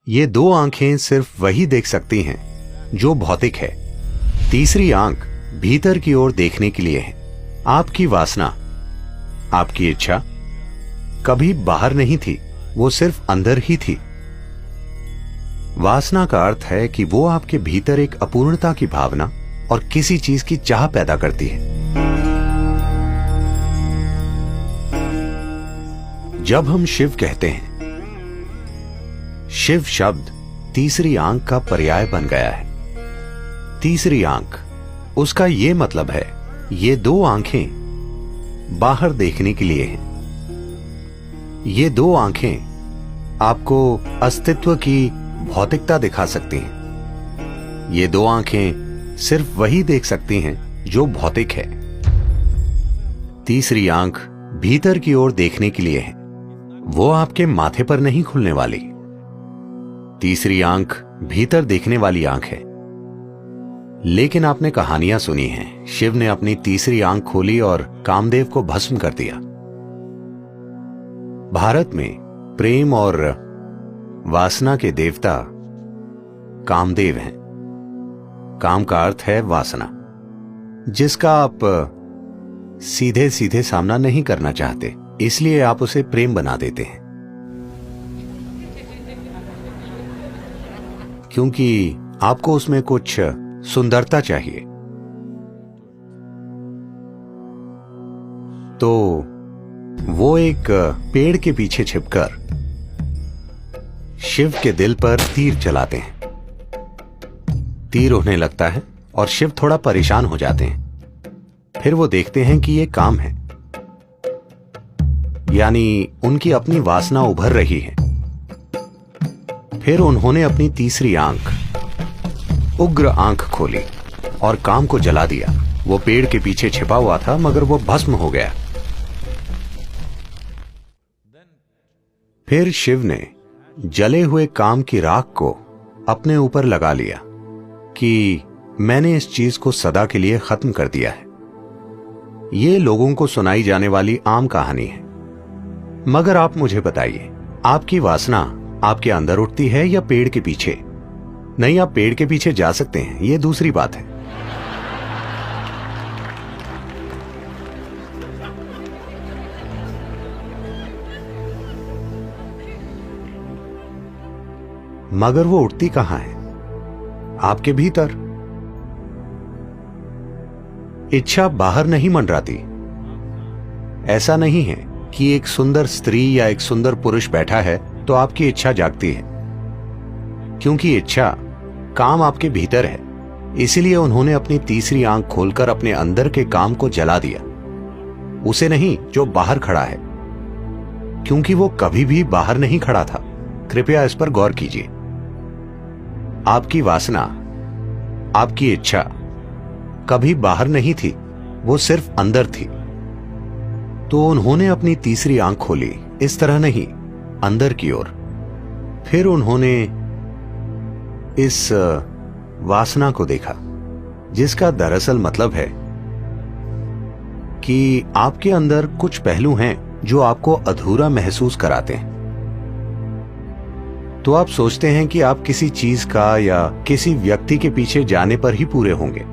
ये दो आंखें सिर्फ वही देख सकती हैं जो भौतिक है। तीसरी आंख भीतर की ओर देखने के लिए है। आपकी वासना, आपकी इच्छा कभी बाहर नहीं थी, वो सिर्फ अंदर ही थी। वासना का अर्थ है कि वो आपके भीतर एक अपूर्णता की भावना और किसी चीज की चाह पैदा करती है। जब हम शिव कहते हैं, शिव शब्द तीसरी आंख का पर्याय बन गया है। तीसरी आंख, उसका यह मतलब है ये दो आंखें बाहर देखने के लिए हैं। ये दो आंखें आपको अस्तित्व की भौतिकता दिखा सकती हैं। ये दो आंखें सिर्फ वही देख सकती हैं जो भौतिक है। तीसरी आंख भीतर की ओर देखने के लिए है, वो आपके माथे पर नहीं खुलने वाली। तीसरी आंख भीतर देखने वाली आंख है। लेकिन आपने कहानियां सुनी हैं, शिव ने अपनी तीसरी आंख खोली और कामदेव को भस्म कर दिया। भारत में प्रेम और वासना के देवता कामदेव हैं। काम का अर्थ है वासना, जिसका आप सीधे सीधे सामना नहीं करना चाहते, इसलिए आप उसे प्रेम बना देते हैं, क्योंकि आपको उसमें कुछ सुंदरता चाहिए। तो वो एक पेड़ के पीछे छिपकर शिव के दिल पर तीर चलाते हैं। तीर उड़ने लगता है और शिव थोड़ा परेशान हो जाते हैं। फिर वो देखते हैं कि ये काम है, यानी उनकी अपनी वासना उभर रही है। फिर उन्होंने अपनी तीसरी आंख, उग्र आंख खोली और काम को जला दिया। वो पेड़ के पीछे छिपा हुआ था, मगर वो भस्म हो गया। फिर शिव ने जले हुए काम की राख को अपने ऊपर लगा लिया कि मैंने इस चीज को सदा के लिए खत्म कर दिया है। ये लोगों को सुनाई जाने वाली आम कहानी है, मगर आप मुझे बताइए, आपकी वासना आपके अंदर उठती है या पेड़ के पीछे? नहीं, आप पेड़ के पीछे जा सकते हैं, यह दूसरी बात है। मगर वो उठती कहां है? आपके भीतर। इच्छा बाहर नहीं मंडराती। ऐसा नहीं है कि एक सुंदर स्त्री या एक सुंदर पुरुष बैठा है तो आपकी इच्छा जागती है, क्योंकि इच्छा काम आपके भीतर है। इसीलिए उन्होंने अपनी तीसरी आंख खोलकर अपने अंदर के काम को जला दिया, उसे नहीं जो बाहर खड़ा है, क्योंकि वो कभी भी बाहर नहीं खड़ा था। कृपया इस पर गौर कीजिए। आपकी वासना, आपकी इच्छा कभी बाहर नहीं थी, वो सिर्फ अंदर थी। तो उन्होंने अपनी तीसरी आंख खोली, इस तरह नहीं, अंदर की ओर। फिर उन्होंने इस वासना को देखा, जिसका दरअसल मतलब है कि आपके अंदर कुछ पहलू हैं जो आपको अधूरा महसूस कराते हैं। तो आप सोचते हैं कि आप किसी चीज का या किसी व्यक्ति के पीछे जाने पर ही पूरे होंगे।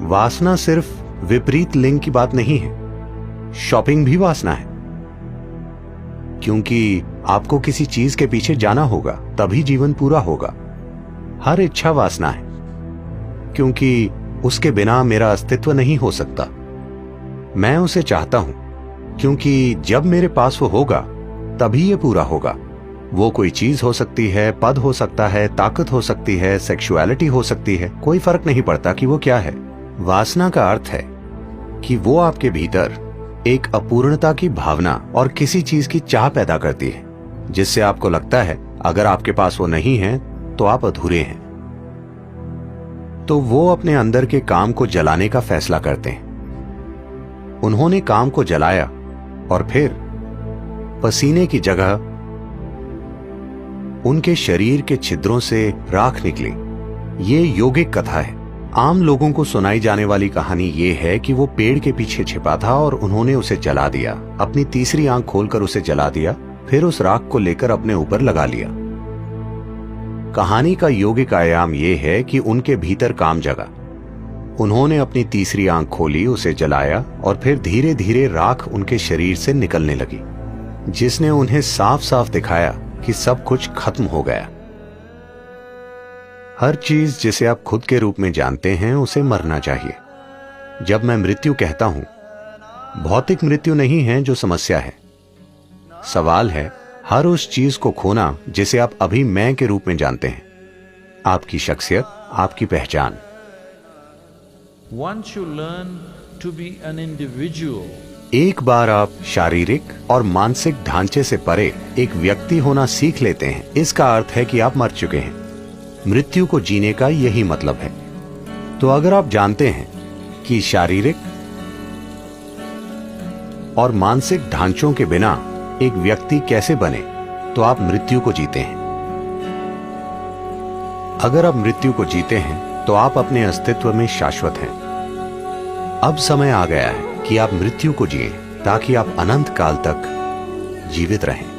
वासना सिर्फ विपरीत लिंग की बात नहीं है, शॉपिंग भी वासना है, क्योंकि आपको किसी चीज के पीछे जाना होगा, तभी जीवन पूरा होगा। हर इच्छा वासना है, क्योंकि उसके बिना मेरा अस्तित्व नहीं हो सकता। मैं उसे चाहता हूं, क्योंकि जब मेरे पास वो होगा तभी ये पूरा होगा। वो कोई चीज हो सकती है, पद हो सकता है, ताकत हो सकती है, सेक्सुअलिटी हो सकती है, कोई फर्क नहीं पड़ता कि वो क्या है। वासना का अर्थ है कि वो आपके भीतर एक अपूर्णता की भावना और किसी चीज की चाह पैदा करती है, जिससे आपको लगता है अगर आपके पास वो नहीं है तो आप अधूरे हैं। तो वो अपने अंदर के काम को जलाने का फैसला करते हैं। उन्होंने काम को जलाया और फिर पसीने की जगह उनके शरीर के छिद्रों से राख निकली। ये योगिक कथा है। आम लोगों को सुनाई जाने वाली कहानी ये है कि वो पेड़ के पीछे छिपा था और उन्होंने उसे जला दिया, अपनी तीसरी आंख खोलकर उसे जला दिया फिर उस राख को लेकर अपने ऊपर लगा लिया। कहानी का यौगिक आयाम यह है कि उनके भीतर काम जगा। उन्होंने अपनी तीसरी आंख खोली, उसे जलाया और फिर धीरे धीरे राख उनके शरीर से निकलने लगी, जिसने उन्हें साफ साफ दिखाया कि सब कुछ खत्म हो गया। हर चीज जिसे आप खुद के रूप में जानते हैं उसे मरना चाहिए। जब मैं मृत्यु कहता हूं, भौतिक मृत्यु नहीं है जो समस्या है। सवाल है हर उस चीज को खोना जिसे आप अभी मैं के रूप में जानते हैं, आपकी शख्सियत, आपकी पहचान। Once you learn to be an individual, एक बार आप शारीरिक और मानसिक ढांचे से परे एक व्यक्ति होना सीख लेते हैं, इसका अर्थ है कि आप मर चुके हैं। मृत्यु को जीने का यही मतलब है। तो अगर आप जानते हैं कि शारीरिक और मानसिक ढांचों के बिना एक व्यक्ति कैसे बने, तो आप मृत्यु को जीते हैं। अगर आप मृत्यु को जीते हैं तो आप अपने अस्तित्व में शाश्वत हैं। अब समय आ गया है कि आप मृत्यु को जिएं ताकि आप अनंत काल तक जीवित रहें।